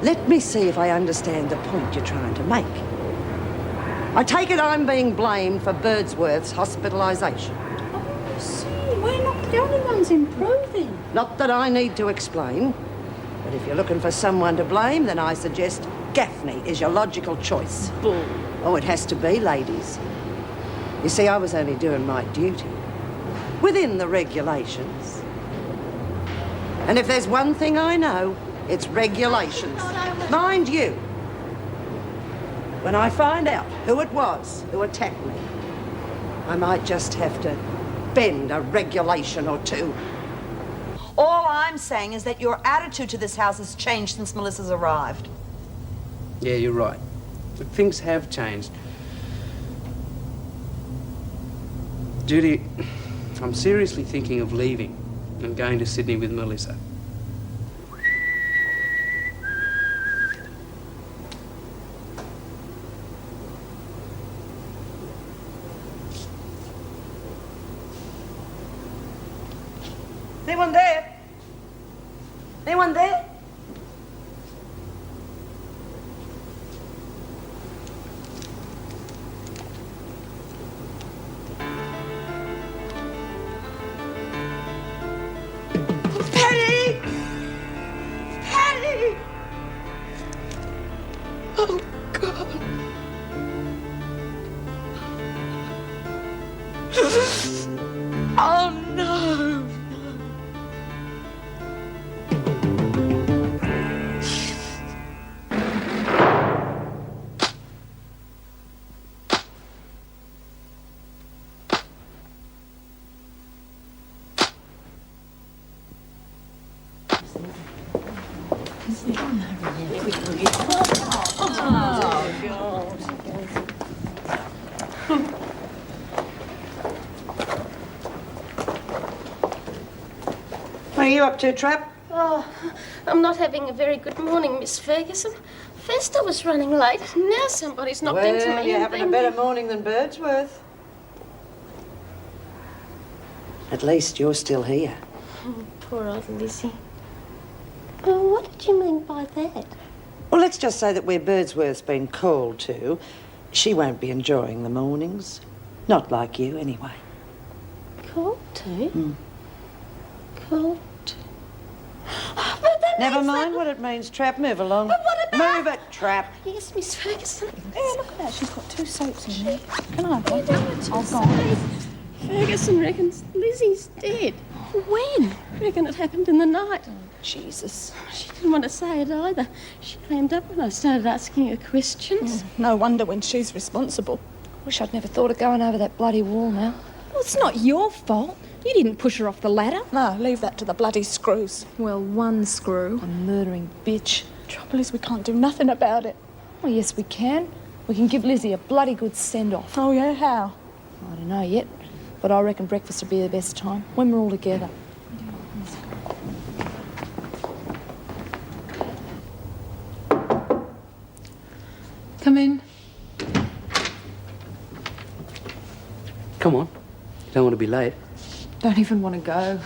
Let me see if I understand the point you're trying to make. I take it I'm being blamed for Birdsworth's hospitalisation. Oh, see, we're not the only ones improving. Not that I need to explain, but if you're looking for someone to blame, then I suggest Gaffney is your logical choice. Bull. Oh, it has to be, ladies. You see, I was only doing my duty, within the regulations. And if there's one thing I know, it's regulations. Mind you, when I find out who it was who attacked me, I might just have to bend a regulation or two. All I'm saying is that your attitude to this house has changed since Melissa's arrived. Yeah, you're right. But things have changed. Judy, I'm seriously thinking of leaving and going to Sydney with Melissa. Anyone there? Anyone there? Patty! Patty! Oh, God. Oh, no. What are you up to, Trap? Oh, I'm not having a very good morning, Miss Ferguson. First I was running late, now somebody's knocked into me. Well, you're having a better morning than Birdsworth. At least you're still here. Oh, poor old Lizzie. Oh, what did you mean by that? Well, let's just say that where Birdsworth's been called to, she won't be enjoying the mornings. Not like you, anyway. Called to? Called to? Oh, but that Never means mind that... what it means, Trap. Move along. But what about... Move it, Trap. Yes, Miss Ferguson. Yeah, look at that. She's got 2 soaps in there. Can I have You one? don't want to I'll go. say. Ferguson reckons Lizzie's dead. When? Reckon it happened in the night. Jesus. She didn't want to say it either. She clammed up when I started asking her questions. No wonder when she's responsible. Wish I'd never thought of going over that bloody wall now. Well, it's not your fault. You didn't push her off the ladder. No, leave that to the bloody screws. Well, one screw. A murdering bitch. Trouble is we can't do nothing about it. Oh, yes, we can. We can give Lizzie a bloody good send-off. Oh, yeah? How? I don't know yet, but I reckon breakfast will be the best time, when we're all together. Come in. Come on. You don't want to be late. Don't even want to go.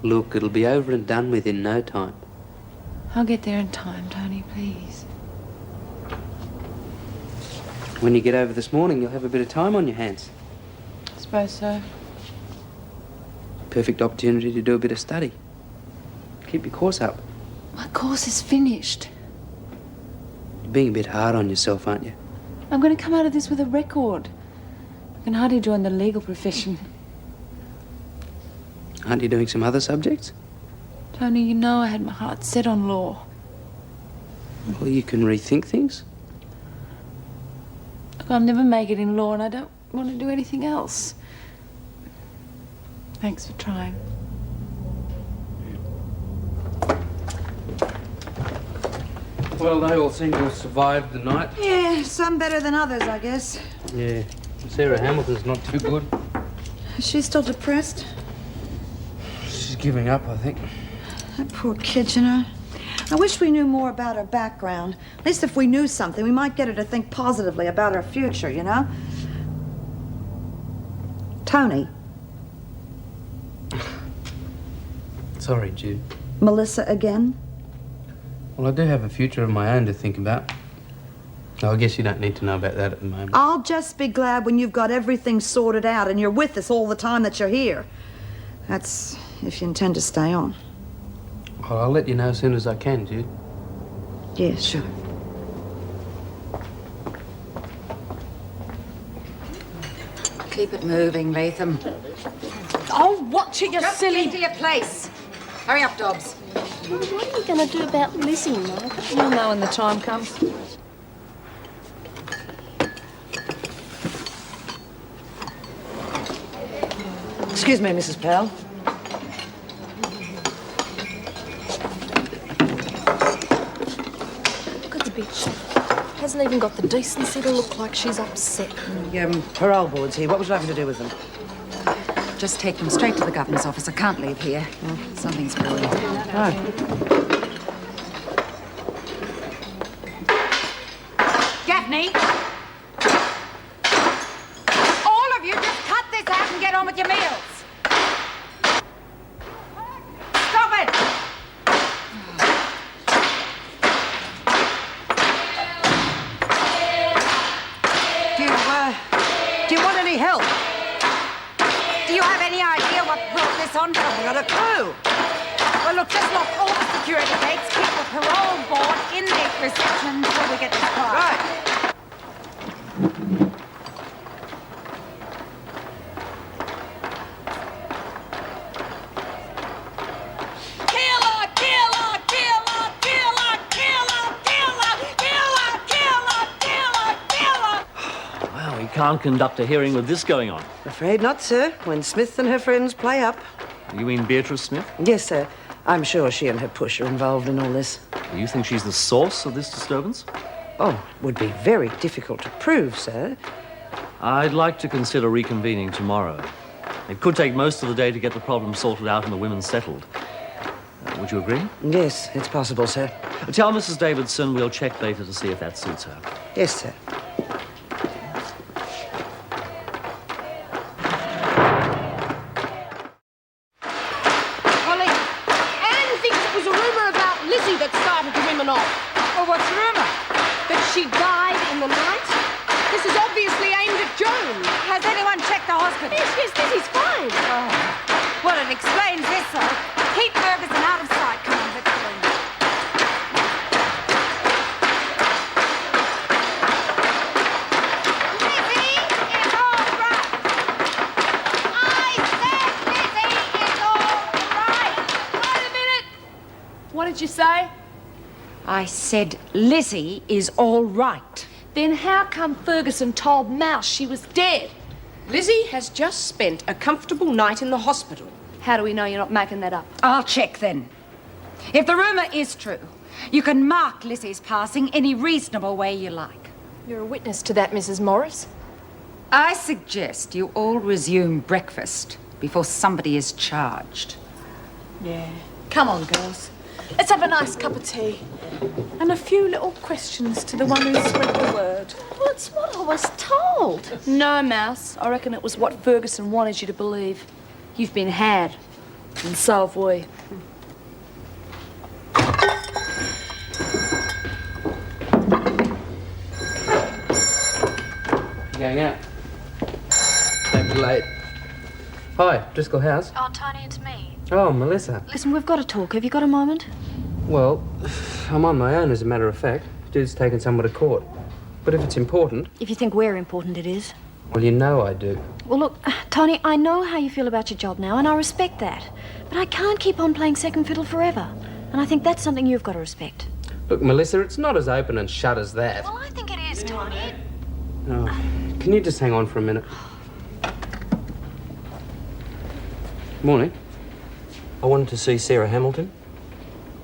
Look, it'll be over and done with in no time. I'll get there in time, Tony, please. When you get over this morning, you'll have a bit of time on your hands. I suppose so. Perfect opportunity to do a bit of study. Keep your course up. My course is finished. You're being a bit hard on yourself, aren't you? I'm going to come out of this with a record. I can hardly join the legal profession. Aren't you doing some other subjects? Tony, you know I had my heart set on law. Well, you can rethink things. Look, I'll never make it in law and I don't want to do anything else. Thanks for trying. Well, they all seem to have survived the night. Yeah, some better than others, I guess. Yeah. Sarah Hamilton's not too good. Is she still depressed? She's giving up, I think. That poor kid, you know. I wish we knew more about her background. At least if we knew something, we might get her to think positively about her future, you know? Tony. Sorry, Jude. Melissa again? Well, I do have a future of my own to think about. Oh, I guess you don't need to know about that at the moment. I'll just be glad when you've got everything sorted out and you're with us all the time that you're here. That's if you intend to stay on. Well, I'll let you know as soon as I can, Jude. Yeah, sure. Keep it moving, Latham. Oh, watch it, you silly... Get to your place. Hurry up, Dobbs. Well, what are you going to do about Lizzie, Margaret? You'll know when the time comes. Excuse me, Mrs. Powell. Look at the bitch. Hasn't even got the decency to look like she's upset. The parole board's here. What was having to do with them? Just take them straight to the governor's office. I can't leave here. Something's brewing. Oh. Gaffney! All of you, just cut this out and get on with your meals. Stop it! Do you want any help? Do you have any idea what brought this on? I got a clue. Well, look, just lock all the security gates, keep the parole board in the reception until we get this car. Right. Wow, you can't conduct a hearing with this going on. Afraid not, sir. When Smith and her friends play up. You mean Beatrice Smith? Yes, sir. I'm sure she and her push are involved in all this. Do you think she's the source of this disturbance? Oh, it would be very difficult to prove, sir. I'd like to consider reconvening tomorrow. It could take most of the day to get the problem sorted out and the women settled. Would you agree? Yes, it's possible, sir. Tell Mrs. Davidson we'll check later to see if that suits her. Yes, sir. Ollie, Anne thinks it was a rumour about Lizzie that started the women off. Well, what's the rumour? That she died in the night. This is obviously aimed at Joan. Has anyone checked the hospital? Yes, Lizzie's fine. Oh. Well, it explains this, though. Keep Ferguson out of sight. Come on, let's go in. Lizzie is all right. I said Lizzie is all right. Wait a minute! What did you say? I said Lizzie is all right. Then how come Ferguson told Mouse she was dead? Lizzie has just spent a comfortable night in the hospital. How do we know you're not making that up? I'll check then. If the rumour is true, you can mark Lizzie's passing any reasonable way you like. You're a witness to that, Mrs. Morris. I suggest you all resume breakfast before somebody is charged. Yeah. Come on, girls. Let's have a nice cup of tea. And a few little questions to the one who spread the word. That's what I was told. No, Mouse. I reckon it was what Ferguson wanted you to believe. You've been had. And so have we. Going out. Don't be late. Hi, Driscoll House. Oh, Tony, it's me. Oh, Melissa. Listen, we've got to talk. Have you got a moment? Well, I'm on my own, as a matter of fact. Dude's taken someone to court. But if it's important... If you think we're important, it is. Well, you know I do. Well, look, Tony, I know how you feel about your job now, and I respect that. But I can't keep on playing second fiddle forever. And I think that's something you've got to respect. Look, Melissa, it's not as open and shut as that. Well, I think it is, Tony. Oh, can you just hang on for a minute? Morning. I wanted to see Sarah Hamilton.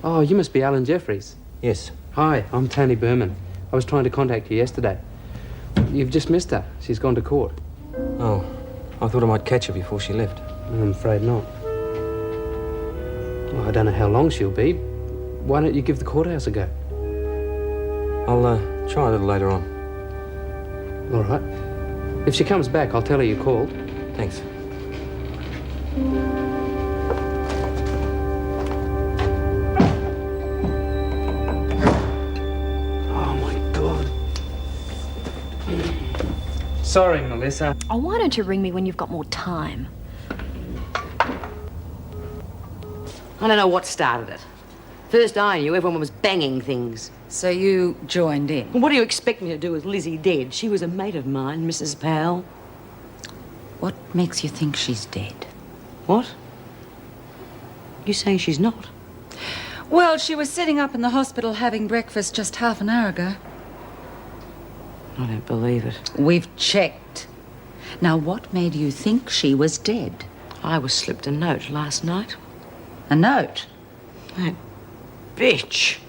Oh, you must be Alan Jeffries. Yes. Hi, I'm Tony Berman. I was trying to contact you yesterday. You've just missed her. She's gone to court. Oh, I thought I might catch her before she left. I'm afraid not. Well, I don't know how long she'll be. Why don't you give the courthouse a go? I'll try a little later on. All right. If she comes back, I'll tell her you called. Thanks. Sorry, Melissa. Oh, why don't you ring me when you've got more time? I don't know what started it. First I knew, everyone was banging things. So you joined in? Well, what do you expect me to do with Lizzie dead? She was a mate of mine, Mrs. Powell. What makes you think she's dead? What? You saying she's not? Well, she was sitting up in the hospital having breakfast just half an hour ago. I don't believe it. We've checked. Now, what made you think she was dead? I was slipped a note last night. A note? That bitch.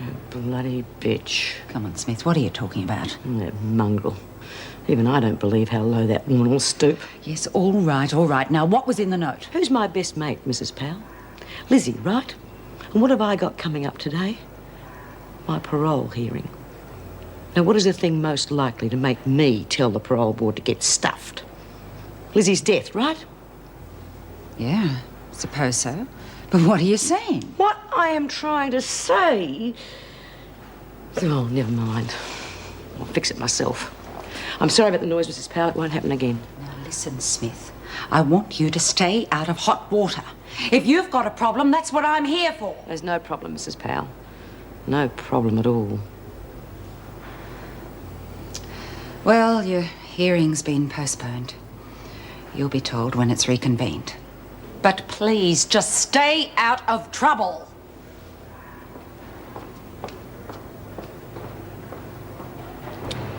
That bloody bitch. Come on, Smith, what are you talking about? That mongrel. Even I don't believe how low that woman will stoop. Yes, all right, all right. Now, what was in the note? Who's my best mate, Mrs. Powell? Lizzie, right? And what have I got coming up today? My parole hearing. Now, what is the thing most likely to make me tell the parole board to get stuffed? Lizzie's death, right? Yeah, suppose so. But what are you saying? What I am trying to say... Oh, never mind. I'll fix it myself. I'm sorry about the noise, Mrs. Powell. It won't happen again. Now, listen, Smith. I want you to stay out of hot water. If you've got a problem, that's what I'm here for. There's no problem, Mrs. Powell. No problem at all. Well, your hearing's been postponed. You'll be told when it's reconvened. But please, just stay out of trouble.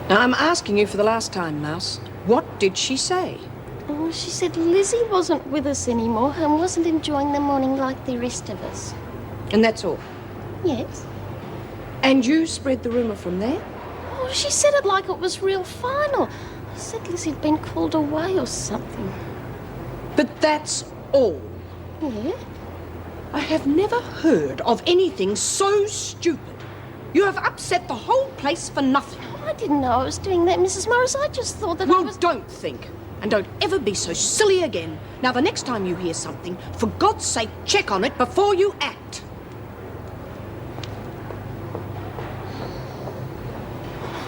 Now, I'm asking you for the last time, Mouse. What did she say? Oh, she said Lizzie wasn't with us anymore and wasn't enjoying the morning like the rest of us. And that's all? Yes. And you spread the rumour from there? Oh, she said it like it was real final. I said Lizzie'd been called away or something. But that's all? Yeah. I have never heard of anything so stupid. You have upset the whole place for nothing. I didn't know I was doing that, Mrs. Morris. I just thought that Well, I was... don't think. And don't ever be so silly again. Now, the next time you hear something, for God's sake, check on it before you act.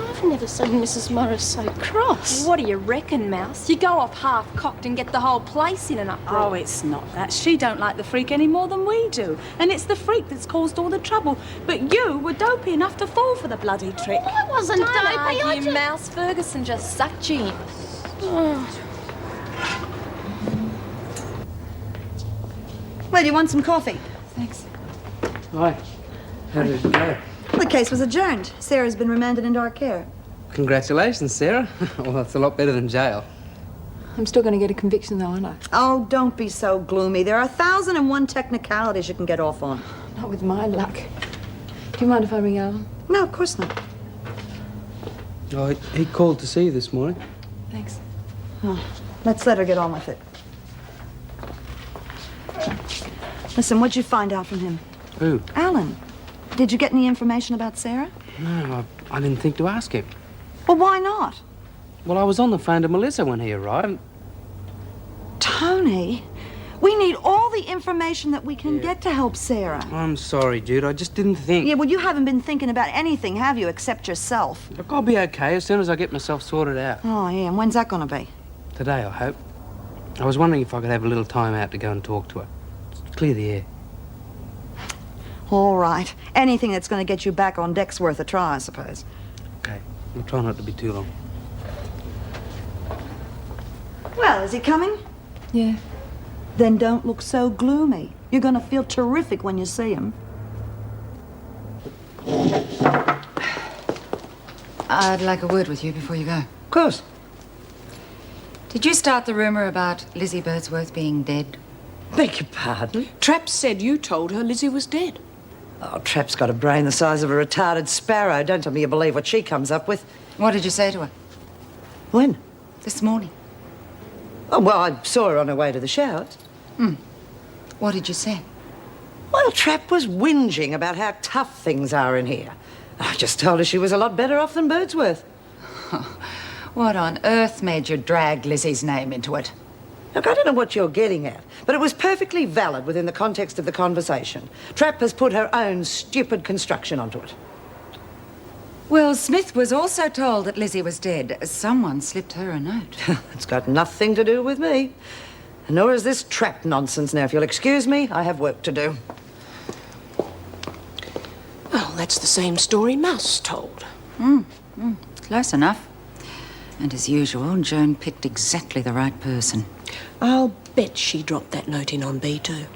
I've never seen Mrs. Morris so cross. What do you reckon, Mouse? You go off half-cocked and get the whole place in an uproar. Oh, it's not that. She don't like the freak any more than we do. And it's the freak that's caused all the trouble. But you were dopey enough to fall for the bloody trick. I wasn't dopey. I just... Mouse. Ferguson just sucked you in. Well, do you want some coffee? Thanks. Hi. How did it go? The case was adjourned. Sarah's been remanded into our care. Congratulations, Sarah. Well, that's a lot better than jail. I'm still going to get a conviction, though, aren't I? Oh, don't be so gloomy. There are 1,001 technicalities you can get off on. Not with my luck. Do you mind if I ring Alan? No, of course not. Oh, he called to see you this morning. Thanks. Oh, let's let her get on with it. Listen, what'd you find out from him? Who? Alan. Did you get any information about Sarah? No, I didn't think to ask him. Well, why not? Well, I was on the phone to Melissa when he arrived. Tony, we need all the information that we can get to help Sarah. I'm sorry, Jude. I just didn't think. Yeah, well, you haven't been thinking about anything, have you, except yourself? Look, I'll be okay as soon as I get myself sorted out. Oh, yeah, and when's that going to be? Today, I hope. I was wondering if I could have a little time out to go and talk to her. Just clear the air. All right. Anything that's going to get you back on deck's worth a try, I suppose. Okay. I'll try not to be too long. Well, is he coming? Yeah. Then don't look so gloomy. You're going to feel terrific when you see him. I'd like a word with you before you go. Of course. Did you start the rumour about Lizzie Birdsworth being dead? Beg your pardon? Trap said you told her Lizzie was dead. Oh, Trap's got a brain the size of a retarded sparrow. Don't tell me you believe what she comes up with. What did you say to her? When? This morning. Oh, well, I saw her on her way to the showers. What did you say? Well, Trap was whinging about how tough things are in here. I just told her she was a lot better off than Birdsworth. What on earth made you drag Lizzie's name into it? Look, I don't know what you're getting at, but it was perfectly valid within the context of the conversation. Trap has put her own stupid construction onto it. Well, Smith was also told that Lizzie was dead. Someone slipped her a note. It's got nothing to do with me. Nor is this trap nonsense. Now, if you'll excuse me, I have work to do. Well, that's the same story Mouse told. Close enough. And as usual, Joan picked exactly the right person. I'll bet she dropped that note in on B2.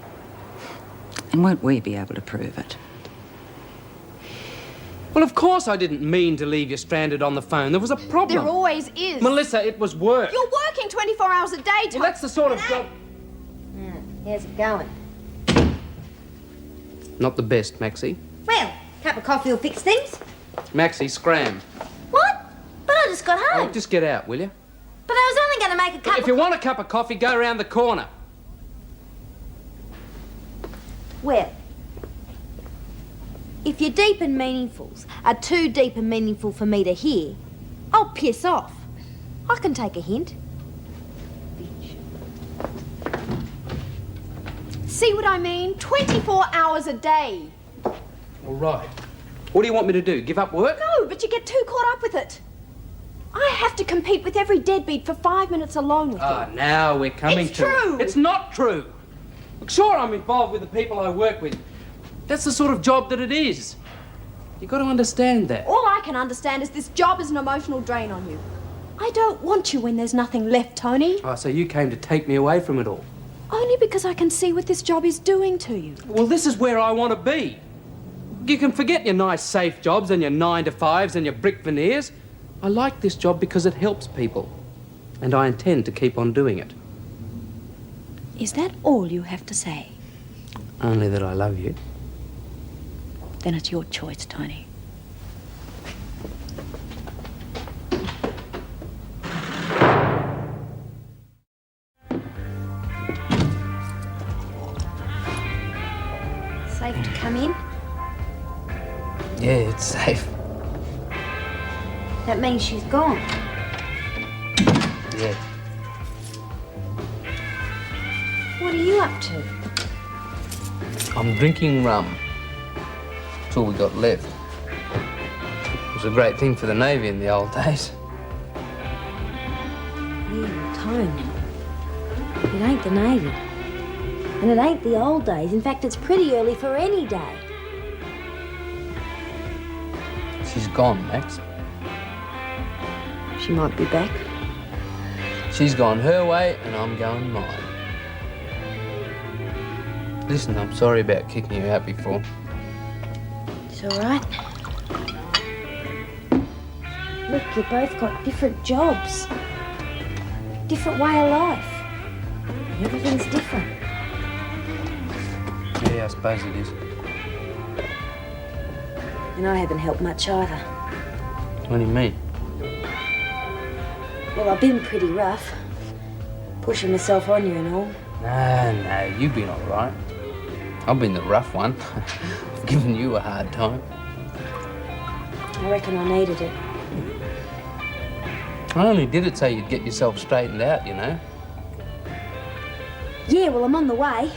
And won't we be able to prove it? Well, of course I didn't mean to leave you stranded on the phone. There was a problem. There always is. Melissa, it was work. You're working 24 hours a day, Tom. Well, that's the sort of job... How's it going? Not the best, Maxie. Well, cup of coffee will fix things. Maxie, scram. What? But I just got home. Oh, just get out, will you? But I was only going to make a cup If you want a cup of coffee, go around the corner. Well, if your deep and meaningfuls are too deep and meaningful for me to hear, I'll piss off. I can take a hint. See what I mean? 24 hours a day. All right. What do you want me to do? Give up work? No, but you get too caught up with it. I have to compete with every deadbeat for 5 minutes alone with you. Ah, now we're coming It's to true. it. It's not true. Look, sure, I'm involved with the people I work with. That's the sort of job that it is. You've got to understand that. All I can understand is this job is an emotional drain on you. I don't want you when there's nothing left, Tony. Oh, so you came to take me away from it all. Only because I can see what this job is doing to you. Well, this is where I want to be. You can forget your nice safe jobs and your 9-to-5s and your brick veneers. I like this job because it helps people. And I intend to keep on doing it. Is that all you have to say? Only that I love you. Then it's your choice, Tony. Safe to come in? Yeah, it's safe. That means she's gone. Yeah. What are you up to? I'm drinking rum. That's all we got left. It was a great thing for the Navy in the old days. Yeah, Tony. It ain't the Navy. And it ain't the old days. In fact, it's pretty early for any day. She's gone, Max. She might be back. She's gone her way and I'm going mine. Listen, I'm sorry about kicking you out before. It's all right. Look, you both got different jobs. Different way of life. Everything's different. Yeah, I suppose it is. And I haven't helped much either. What do you mean? Well, I've been pretty rough. Pushing myself on you and all. No, you've been all right. I've been the rough one. I've given you a hard time. I reckon I needed it. I only did it so you'd get yourself straightened out, you know. Yeah, well, I'm on the way.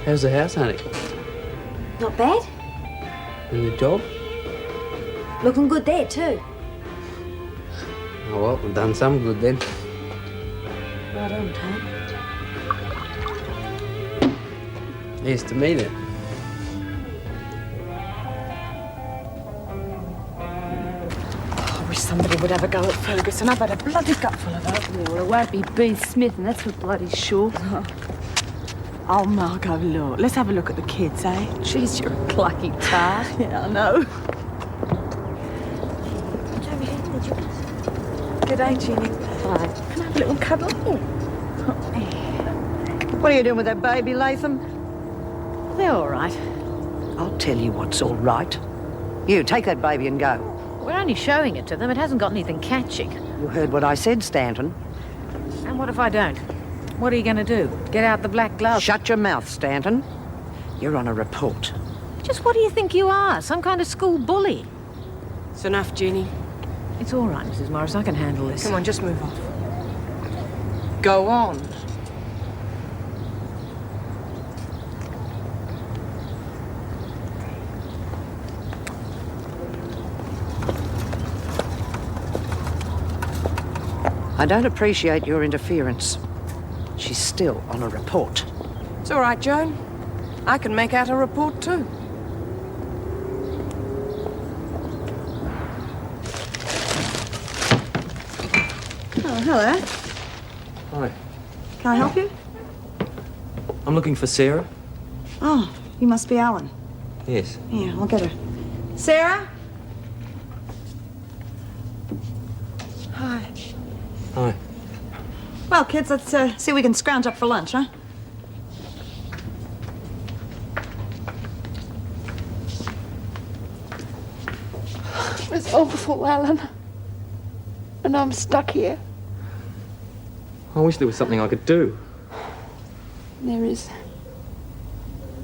How's the house, honey? Not bad. And the job? Looking good there, too. Oh, well, we've done some good then. Right on, Tom. Yes, to me then. I wish somebody would have a go at Ferguson. I've had a bloody gutful of her. Yeah, well, it won't be B. Smith, and that's for bloody sure. Oh, Margot, look. Let's have a look at the kids, eh? Jeez, you're a plucky tart. Yeah, I know. Good day, Jeannie. Hi. Can I have a little cuddle? What are you doing with that baby, Latham? They're all right. I'll tell you what's all right. You, take that baby and go. We're only showing it to them. It hasn't got anything catching. You heard what I said, Stanton. And what if I don't? What are you going to do? Get out the black glove? Shut your mouth, Stanton. You're on a report. Just what do you think you are? Some kind of school bully? It's enough, Jeannie. It's all right, Mrs. Morris. I can handle this. Come on, just move off. Go on. I don't appreciate your interference. She's still on a report. It's all right, Joan. I can make out a report too. Oh, hello. Hi. Can I help you? I'm looking for Sarah. Oh, you must be Alan. Yes. Yeah, I'll get her. Sarah? Hi. Hi. Well, kids, let's see if we can scrounge up for lunch, huh? It's awful, Alan. And I'm stuck here. I wish there was something I could do. There is.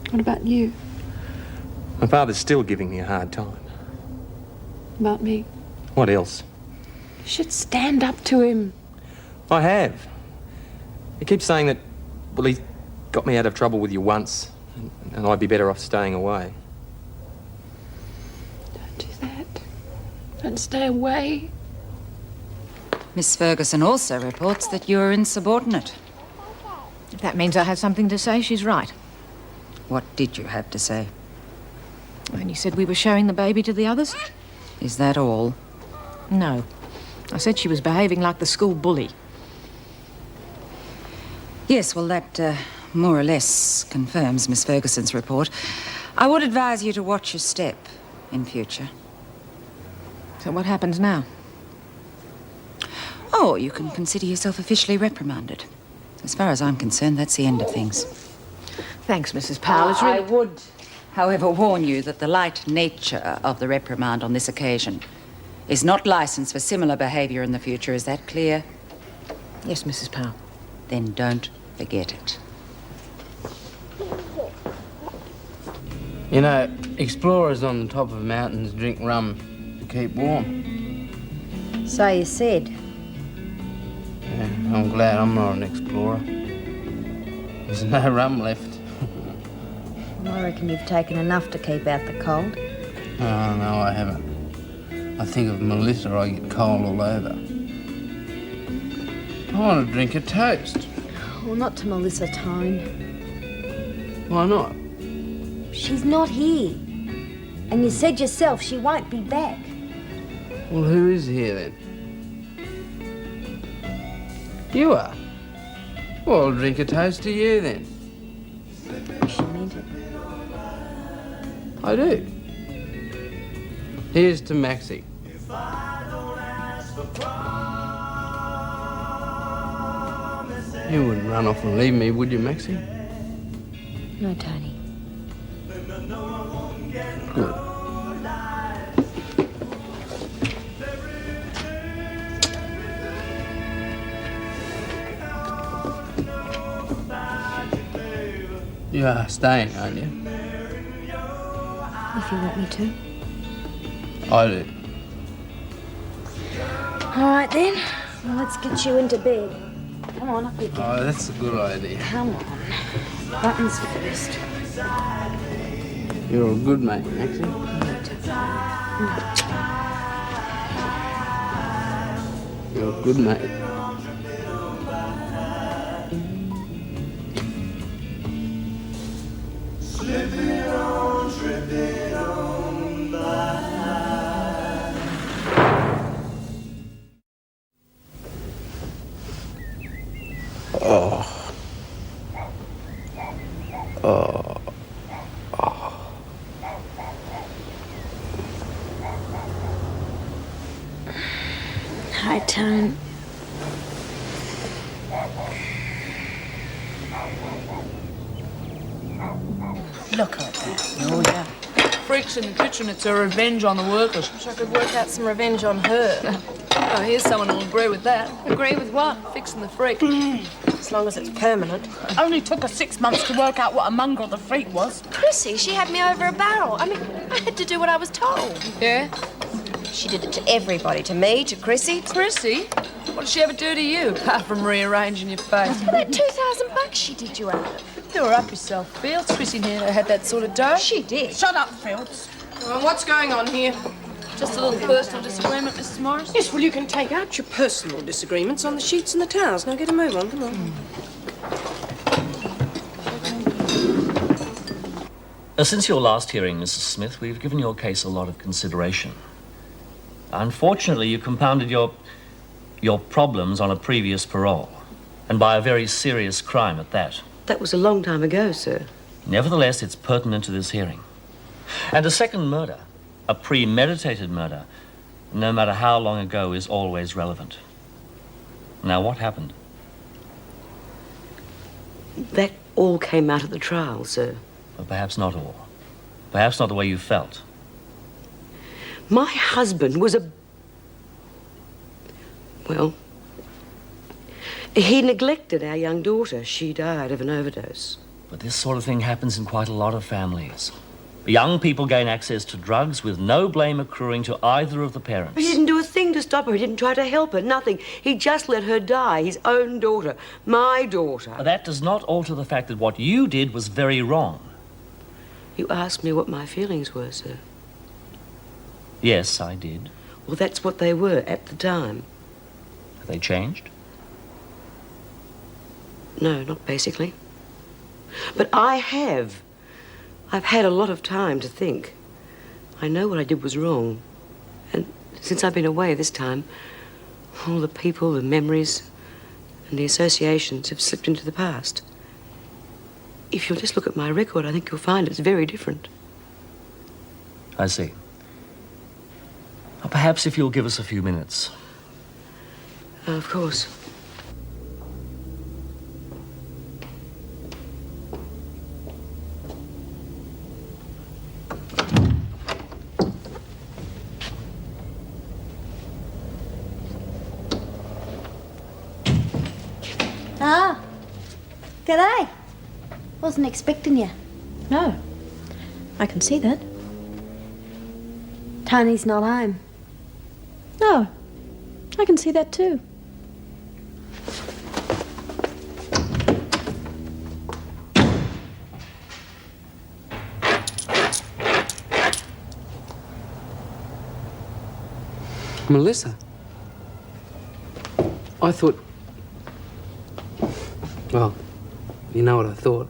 What about you? My father's still giving me a hard time. About me? What else? You should stand up to him. I have. He keeps saying that, well, he got me out of trouble with you once, and I'd be better off staying away. Don't do that. Don't stay away. Miss Ferguson also reports that you're insubordinate. If that means I have something to say, she's right. What did you have to say? When you said we were showing the baby to the others? Is that all? No. I said she was behaving like the school bully. Yes, well, that more or less confirms Miss Ferguson's report. I would advise you to watch your step in future. So what happens now? Oh, you can consider yourself officially reprimanded. As far as I'm concerned, that's the end of things. Thanks, Mrs. Powell. It's really... I would, however, warn you that the light nature of the reprimand on this occasion is not licensed for similar behaviour in the future. Is that clear? Yes, Mrs. Powell. Then don't forget it. You know, explorers on the top of mountains drink rum to keep warm. So you said. Yeah, I'm glad I'm not an explorer. There's no rum left. I reckon you've taken enough to keep out the cold. Oh, no, I haven't. I think of Melissa, I get cold all over. I want to drink a toast. Well, not to Melissa Tone. Why not? She's not here. And you said yourself she won't be back. Well, who is here then? You are? Well, I'll drink a toast to you then. She meant it. I do. Here's to Maxie. You wouldn't run off and leave me, would you, Maxie? No, Tony. Good. You are staying, aren't you? If you want me to. I do. All right, then. Well, let's get you into bed. Come on, up you go. Oh, that's a good idea. Come on. Buttons first. You're a good mate, Maxie. You're a good mate. Hi, Tone. Look at that. Oh, yeah. Freaks in the kitchen, it's a revenge on the workers. Wish I could work out some revenge on her. Oh, here's someone who'll agree with that. Agree with what? Fixing the freak. As long as it's permanent. Only took her 6 months to work out what a mongrel the freak was. Chrissy, she had me over a barrel. I mean, I had to do what I was told. Yeah? She did it to everybody. To me, to Chrissy. Chrissy? What did she ever do to you, apart from rearranging your face? That $2,000 she did you out of. You were up yourself, Fields. Chrissy never had that sort of dough. She did. Shut up, Fields. Well, what's going on here? Just a little personal disagreement, Mrs. Morris? Yes, well, you can take out your personal disagreements on the sheets and the towels. Now get a move on, come on. Since your last hearing, Mrs. Smith, we've given your case a lot of consideration. Unfortunately, you compounded your problems on a previous parole, and by a very serious crime at that. That was a long time ago, sir. Nevertheless, it's pertinent to this hearing. And a second murder, a premeditated murder, no matter how long ago, is always relevant. Now, what happened? That all came out at the trial, sir. But perhaps not all. Perhaps not the way you felt. My husband was a... Well, he neglected our young daughter. She died of an overdose. But this sort of thing happens in quite a lot of families. Young people gain access to drugs with no blame accruing to either of the parents. He didn't do a thing to stop her. He didn't try to help her. Nothing. He just let her die. His own daughter. My daughter. That does not alter the fact that what you did was very wrong. You asked me what my feelings were, sir. Yes, I did. Well, that's what they were at the time. Have they changed? No, not basically. But I have. I've had a lot of time to think. I know what I did was wrong. And since I've been away this time, all the people, the memories, and the associations have slipped into the past. If you'll just look at my record, I think you'll find it's very different. I see. Well, perhaps if you'll give us a few minutes. Of course. Ah, g'day. Wasn't expecting you. No, I can see that. Tony's not home. No, I can see that too. Melissa, I thought... Well, you know what I thought.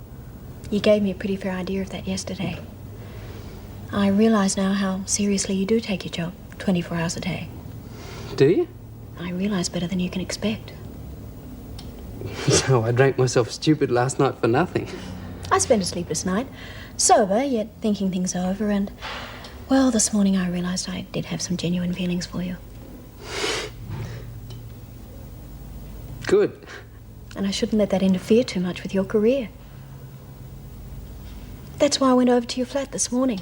You gave me a pretty fair idea of that yesterday. I realise now how seriously you do take your job 24 hours a day. Do you? I realise better than you can expect. So I drank myself stupid last night for nothing. I spent a sleepless night, sober, yet thinking things over, and, well, this morning I realised I did have some genuine feelings for you. Good. And I shouldn't let that interfere too much with your career. That's why I went over to your flat this morning.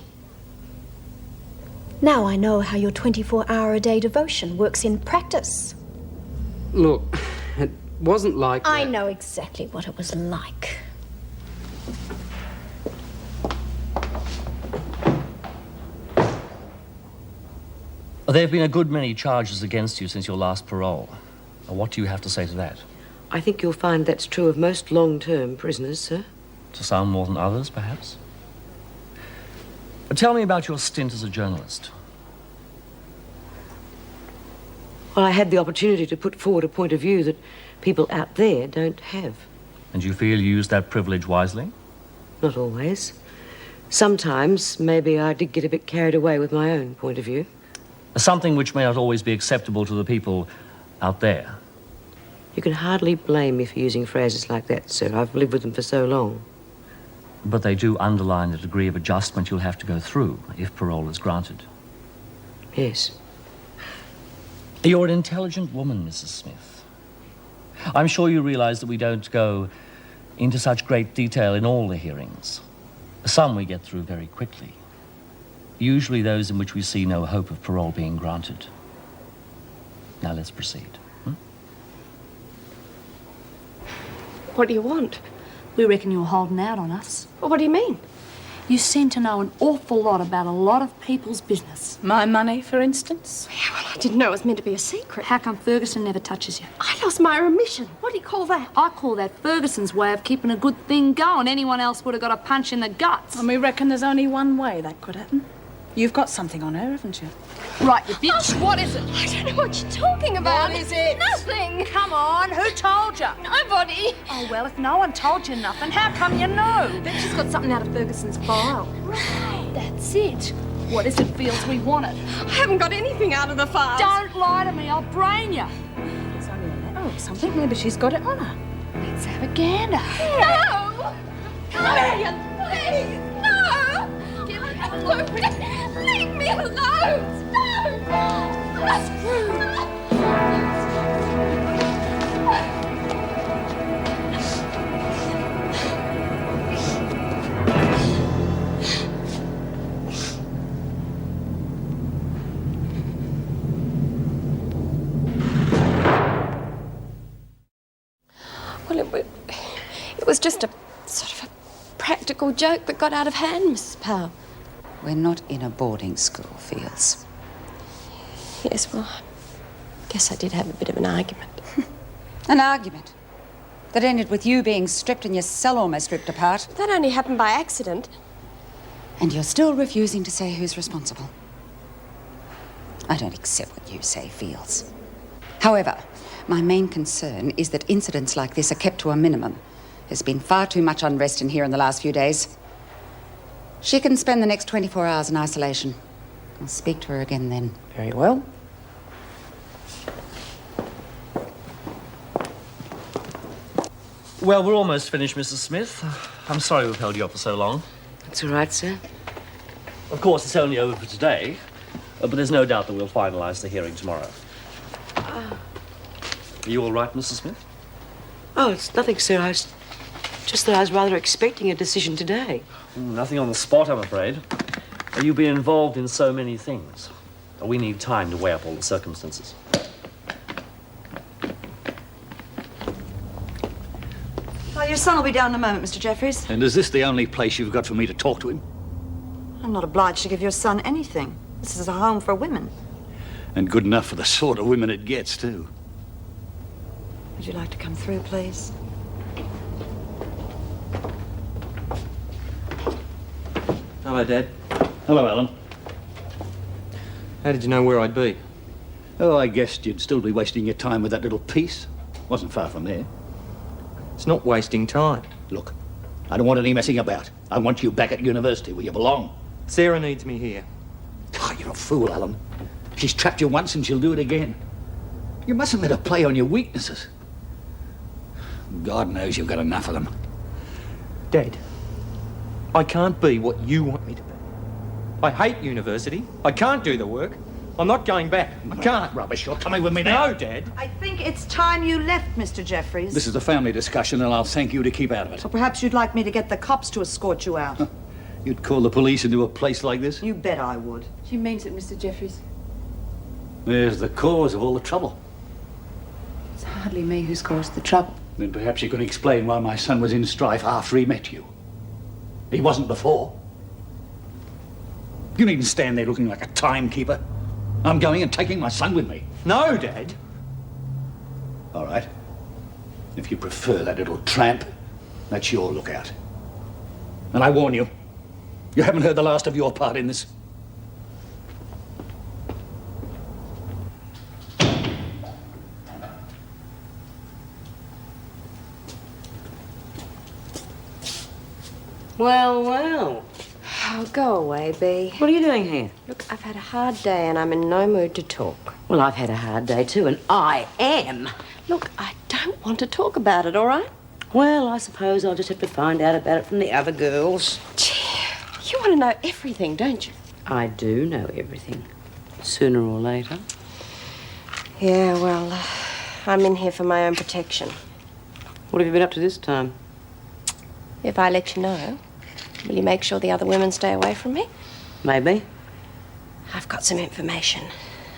Now I know how your 24-hour-a-day devotion works in practice. Look, it wasn't like I that. know exactly what it was like. There have been a good many charges against you since your last parole. What do you have to say to that? I think you'll find that's true of most long-term prisoners, sir. To some more than others, perhaps? Tell me about your stint as a journalist. Well, I had the opportunity to put forward a point of view that people out there don't have. And you feel you used that privilege wisely? Not always. Sometimes, maybe I did get a bit carried away with my own point of view. Something which may not always be acceptable to the people out there. You can hardly blame me for using phrases like that, sir. I've lived with them for so long. But they do underline the degree of adjustment you'll have to go through if parole is granted. Yes. You're an intelligent woman, Mrs. Smith. I'm sure you realize that we don't go into such great detail in all the hearings. Some we get through very quickly. Usually those in which we see no hope of parole being granted. Now let's proceed. What do you want? We reckon you're holding out on us. Well, what do you mean? You seem to know an awful lot about a lot of people's business. My money, for instance. Yeah, well, I didn't know it was meant to be a secret. How come Ferguson never touches you? I lost my remission. What do you call that? I call that Ferguson's way of keeping a good thing going. Anyone else would have got a punch in the guts. And we reckon there's only one way that could happen. You've got something on her, haven't you? Right, you bitch. What is it? I don't know what you're talking about. What is it? Nothing. Come on, who told you? Nobody. Oh, well, if no one told you nothing, how come you know? Bet she's got something out of Ferguson's file. Right. That's it. What is it, Fields? We want it. I haven't got anything out of the files. Don't lie to me, I'll brain you. There's only a letter or something. Maybe she's got it on her. Let's have a gander. No! Come here, please! No! Give it up. Leave me alone! Well, it was just a sort of a practical joke that got out of hand, Mrs. Powell. We're not in a boarding school, Fields. Yes, well, I guess I did have a bit of an argument. An argument that ended with you being stripped and your cell almost ripped apart. That only happened by accident. And you're still refusing to say who's responsible. I don't accept what you say, Fields. However, my main concern is that incidents like this are kept to a minimum. There's been far too much unrest in here in the last few days. She can spend the next 24 hours in isolation. I'll speak to her again then. Very well. Well, we're almost finished, Mrs. Smith. I'm sorry we've held you up for so long. That's all right, sir. Of course, it's only over for today, but there's no doubt that we'll finalise the hearing tomorrow. Are you all right, Mrs. Smith? Oh, it's nothing, sir. Just that I was rather expecting a decision today. Nothing on the spot, I'm afraid. You've been involved in so many things. We need time to weigh up all the circumstances. Well, your son will be down in a moment, Mr. Jeffries. And is this the only place you've got for me to talk to him? I'm not obliged to give your son anything. This is a home for women. And good enough for the sort of women it gets, too. Would you like to come through, please? Hello, Dad. Hello, Alan. How did you know where I'd be? Oh, I guessed you'd still be wasting your time with that little piece. Wasn't far from there. It's not wasting time. Look, I don't want any messing about. I want you back at university where you belong. Sarah needs me here. Oh, you're a fool, Alan. She's trapped you once and she'll do it again. You mustn't let her play on your weaknesses. God knows you've got enough of them. Dad, I can't be what you want me to be. I hate university. I can't do the work. I'm not going back. I can't. Rubbish. You're coming with me now. No, Dad. I think it's time you left, Mr. Jeffries. This is a family discussion, and I'll thank you to keep out of it. Or perhaps you'd like me to get the cops to escort you out. You'd call the police into a place like this? You bet I would. She means it, Mr. Jeffries. There's the cause of all the trouble. It's hardly me who's caused the trouble. Then perhaps you can explain why my son was in strife after he met you. He wasn't before. You needn't stand there looking like a timekeeper. I'm going and taking my son with me. No, Dad. All right. If you prefer that little tramp, that's your lookout. And I warn you, you haven't heard the last of your part in this. Well, well. Oh, go away, Bea. What are you doing here? Look, I've had a hard day and I'm in no mood to talk. Well, I've had a hard day too, and I am. Look, I don't want to talk about it, all right? Well, I suppose I'll just have to find out about it from the other girls. You want to know everything, don't you? I do know everything. Sooner or later. Yeah, well, I'm in here for my own protection. What have you been up to this time? If I let you know, will you make sure the other women stay away from me? Maybe. I've got some information,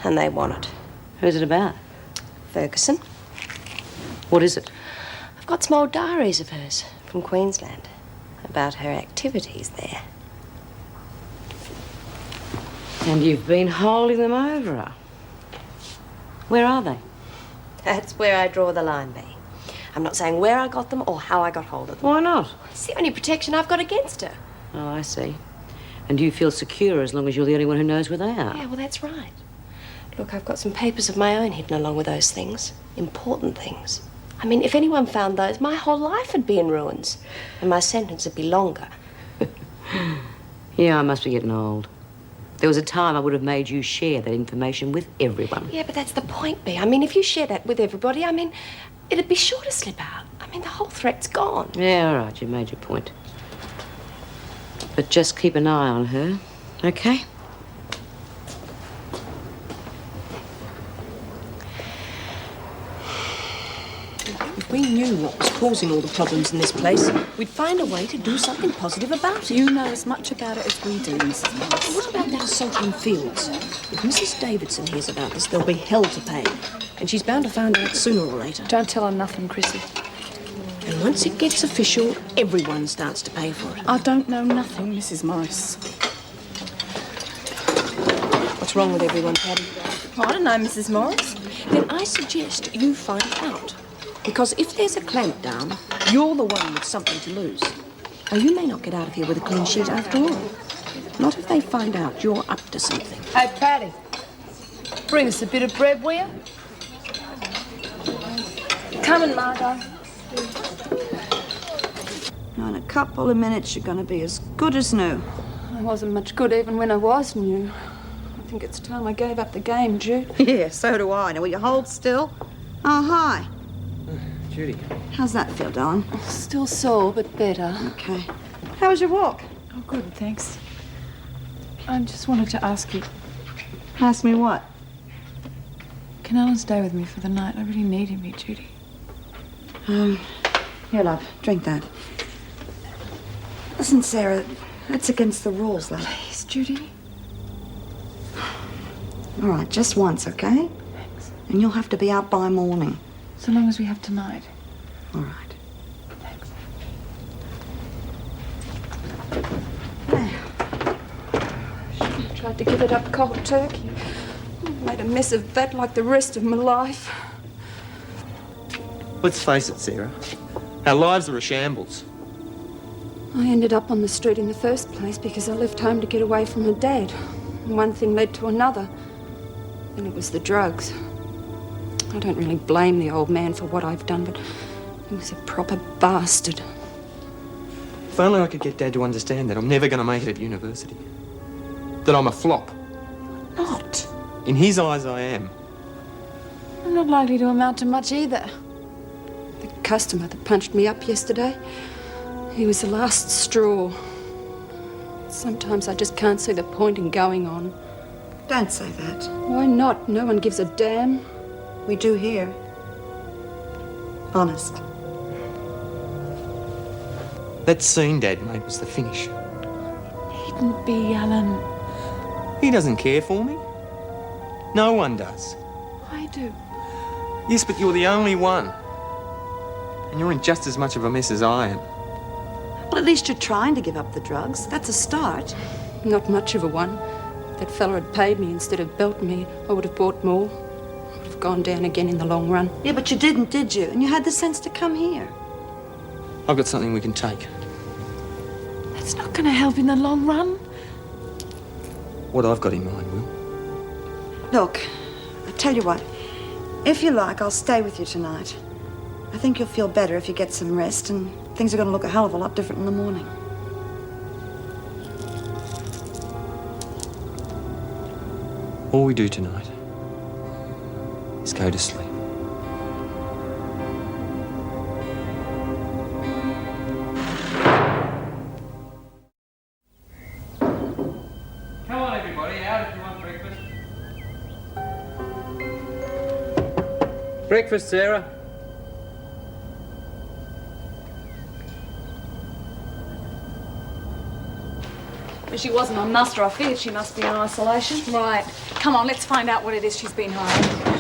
and they want it. Who's it about? Ferguson. What is it? I've got some old diaries of hers from Queensland about her activities there. And you've been holding them over her. Where are they? That's where I draw the line, Bea. I'm not saying where I got them or how I got hold of them. Why not? It's the only protection I've got against her. Oh, I see. And you feel secure as long as you're the only one who knows where they are. Yeah, well, that's right. Look, I've got some papers of my own hidden along with those things. Important things. I mean, if anyone found those, my whole life would be in ruins. And my sentence would be longer. Yeah, I must be getting old. There was a time I would have made you share that information with everyone. Yeah, but that's the point, Bea. I mean, if you share that with everybody, I mean, it'd be sure to slip out. I mean, the whole threat's gone. Yeah, all right, you made your point. But just keep an eye on her, okay? If we knew what was causing all the problems in this place, we'd find a way to do something positive about it. You know as much about it as we do, Mrs. Morris. What about that assault on Fields? If Mrs. Davidson hears about this, there'll be hell to pay. And she's bound to find out sooner or later. Don't tell her nothing, Chrissy. And once it gets official, everyone starts to pay for it. I don't know nothing, Mrs. Morris. What's wrong with everyone, Paddy? I don't know, Mrs. Morris. Then I suggest you find out. Because if there's a clampdown, you're the one with something to lose. Now, you may not get out of here with a clean sheet after all. Not if they find out you're up to something. Hey, Paddy, bring us a bit of bread, will you? Coming, Margot. Now, in a couple of minutes, you're going to be as good as new. I wasn't much good even when I was new. I think it's time I gave up the game, Jude. Yeah, so do I. Now, will you hold still? Oh, hi. Judy. How's that feel, darling? Still sore, but better. Okay. How was your walk? Oh, good, thanks. I just wanted to ask you, Ask me what? can Alan stay with me for the night? I really need him here, Judy. Here, love, drink that. Listen, Sarah, that's against the rules, love. Please, Judy. All right, just once, okay? Thanks. And you'll have to be out by morning. So long as we have tonight. All right. Thanks. There. Tried to give it up cold turkey. Made a mess of that like the rest of my life. Let's face it, Sarah. Our lives are a shambles. I ended up on the street in the first place because I left home to get away from my dad. And one thing led to another. And it was the drugs. I don't really blame the old man for what I've done, but he was a proper bastard. If only I could get Dad to understand that I'm never going to make it at university. That I'm a flop. Not. In his eyes, I am. I'm not likely to amount to much either. The customer that punched me up yesterday, he was the last straw. Sometimes I just can't see the point in going on. Don't say that. Why not? No one gives a damn. We do here. Honest. That scene Dad made was the finish. Needn't be, Alan. He doesn't care for me. No one does. I do. Yes, but you're the only one. And you're in just as much of a mess as I am. Well, at least you're trying to give up the drugs. That's a start. Not much of a one. If that fella had paid me instead of belting me, I would have bought more. I would have gone down again in the long run. Yeah, but you didn't, did you? And you had the sense to come here. I've got something we can take. That's not going to help in the long run. What I've got in mind will. Look, I tell you what. If you like, I'll stay with you tonight. I think you'll feel better if you get some rest, and things are going to look a hell of a lot different in the morning. All we do tonight is go to sleep. Come on, everybody, out if you want breakfast. Breakfast, Sarah. If she wasn't on muster, I feared she must be in isolation. Right. Come on, let's find out what it is she's been hiding.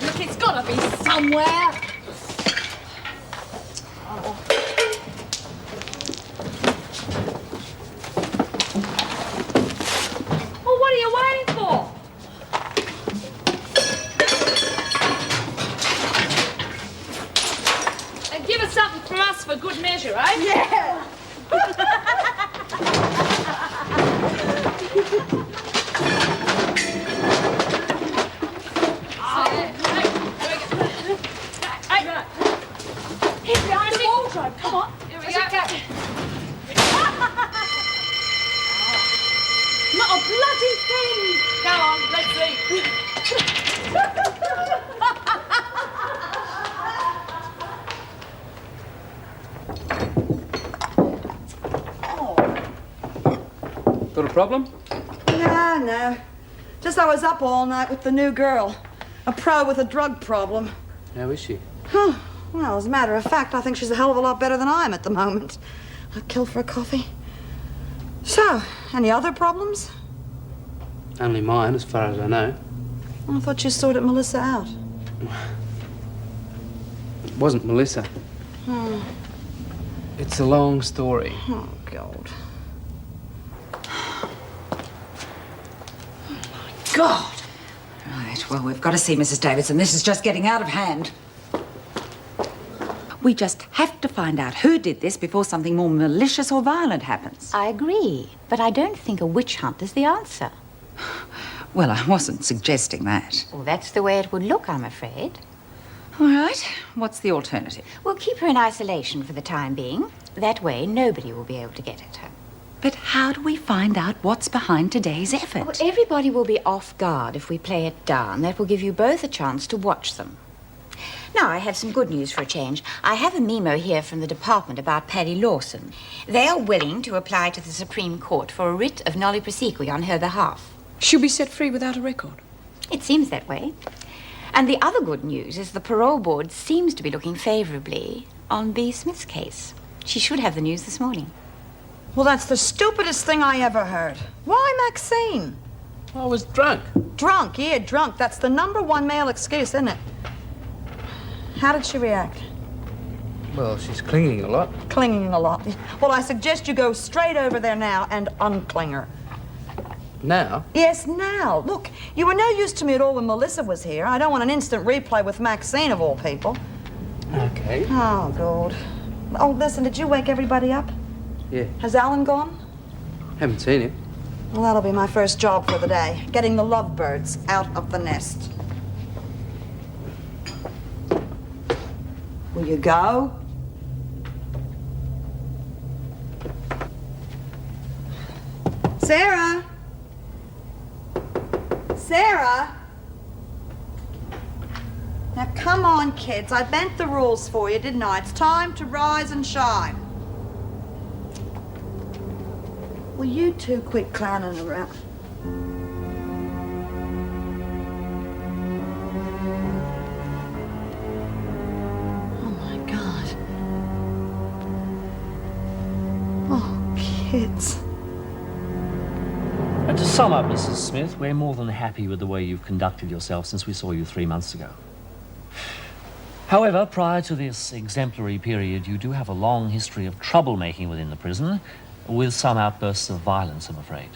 Look, it's gotta be somewhere. problem? No. Just I was up all night with the new girl. A pro with a drug problem. How is she? Well, as a matter of fact, I think she's a hell of a lot better than I am at the moment. I'd kill for a coffee. So, any other problems? Only mine, as far as I know. I thought you sorted Melissa out. It wasn't Melissa. It's a long story. Oh, God. God! Right, well, we've got to see Mrs. Davidson. This is just getting out of hand. We just have to find out who did this before something more malicious or violent happens. I agree, but I don't think a witch hunt is the answer. Well, I wasn't suggesting that. Well, that's the way it would look, I'm afraid. All right, what's the alternative? We'll keep her in isolation for the time being. That way, nobody will be able to get at her. But how do we find out what's behind today's effort? Well, everybody will be off guard if we play it down. That will give you both a chance to watch them. Now, I have some good news for a change. I have a memo here from the department about Paddy Lawson. They are willing to apply to the Supreme Court for a writ of noli prosequi on her behalf. She'll be set free without a record. It seems that way. And the other good news is the parole board seems to be looking favourably on B. Smith's case. She should have the news this morning. Well, that's the stupidest thing I ever heard. Why Maxine? I was drunk. Drunk, yeah, drunk. That's the #1 male excuse, isn't it? How did she react? Well, she's clinging a lot. Clinging a lot. Well, I suggest you go straight over there now and uncling her. Now? Yes, now. Look, you were no use to me at all when Melissa was here. I don't want an instant replay with Maxine, of all people. Okay. Oh, God. Oh, listen, did you wake everybody up? Yeah. Has Alan gone? Haven't seen him. Well, that'll be my first job for the day. Getting the lovebirds out of the nest. Will you go? Sarah? Sarah? Now, come on, kids. I bent the rules for you, didn't I? It's time to rise and shine. Will you two quit clowning around? Oh, my God. Oh, kids. And to sum up, Mrs. Smith, we're more than happy with the way you've conducted yourself since we saw you 3 months ago. However, prior to this exemplary period, you do have a long history of troublemaking within the prison, with some outbursts of violence, I'm afraid.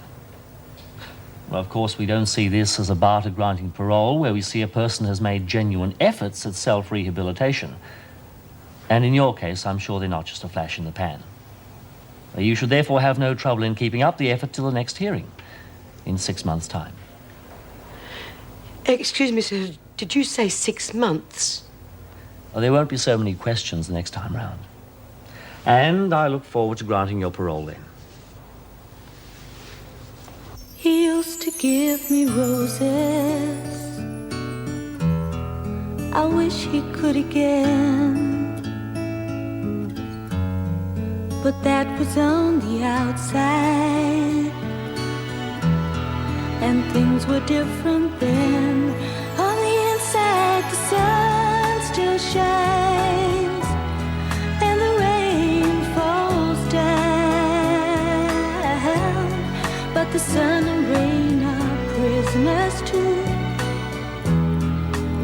Well, of course, we don't see this as a bar to granting parole, where we see a person has made genuine efforts at self-rehabilitation. And in your case, I'm sure they're not just a flash in the pan. You should therefore have no trouble in keeping up the effort till the next hearing, in 6 months' time. Excuse me, sir, did you say 6 months? Well, there won't be so many questions the next time round. And I look forward to granting your parole then. He used to give me roses. I wish he could again. But that was on the outside, and things were different then. On the inside, the sun still shines, and the rain falls down. But the sun and rain are prisoners too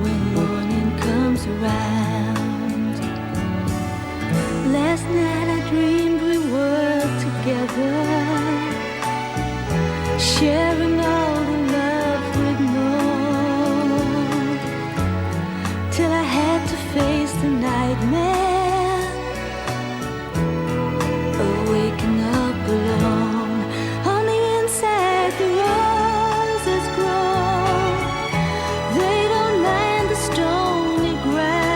when morning comes around. Last night I dreamed we were together, sharing all the love we'd known, till I had to face the nightmare of waking up alone. On the inside the roses grow, they don't mind the stony ground,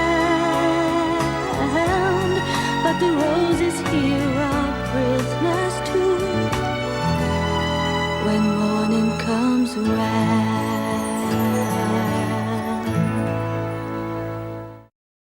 but the roses here are prisoners too when morning comes around.